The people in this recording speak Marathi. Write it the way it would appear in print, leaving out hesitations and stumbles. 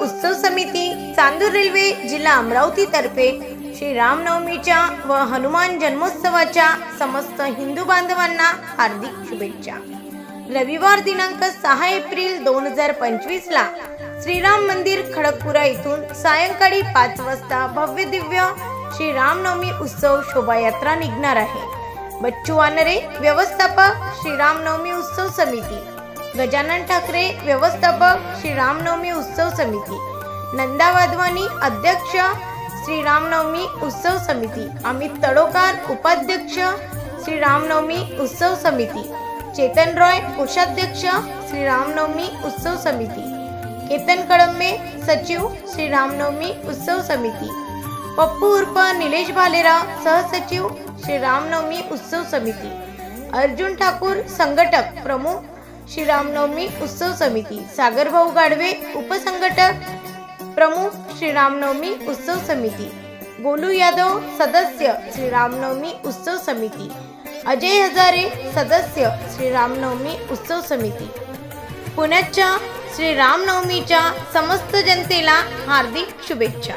उत्सव समिती, चांदूर रेल्वे, जिल्हा अमरावती तर्फे श्री रामनवमीच्या व हनुमान जन्मोत्सवाच्या समस्त हिंदू बांधवांना हार्दिक शुभेच्छा। रविवार दिनांक 6 एप्रिल 2025 ला श्रीराम मंदिर खडकपुरा येथून सायंकाळी 5 वाजता भव्य दिव्य श्री रामनवमी उत्सव शोभायात्रा निघणार आहे। बच्चू वानरे व्यवस्थापक श्री रामनवमी उत्सव समिती, गजानन ठाकरे व्यवस्थापक श्री रामनवमी उत्सव समिती, नंदा वाधवानी अध्यक्ष श्री रामनवमी उत्सव समिती, अमित तडोकार उपाध्यक्ष श्री रामनवमी उत्सव समिती, चेतन रॉय कोषाध्यक्ष श्री रामनवमी उत्सव समिती, केतन कळंबे सचिव श्री रामनवमी उत्सव समिती, पप्पू उर्फ निलेश भालेराव सहसचिव श्री रामनवमी उत्सव समिती, अर्जुन ठाकूर संघटक प्रमुख श्री रामनवमी उत्सव समिती, सागर भाऊ गाडवे उपसंघटक प्रमुख श्री रामनवमी उत्सव समिती, गोलू यादव सदस्य श्री रामनवमी उत्सव समिती, अजय हजारे सदस्य श्री रामनवमी उत्सव समिती। पुण्याच्या श्री रामनवमीच्या समस्त जनतेला हार्दिक शुभेच्छा।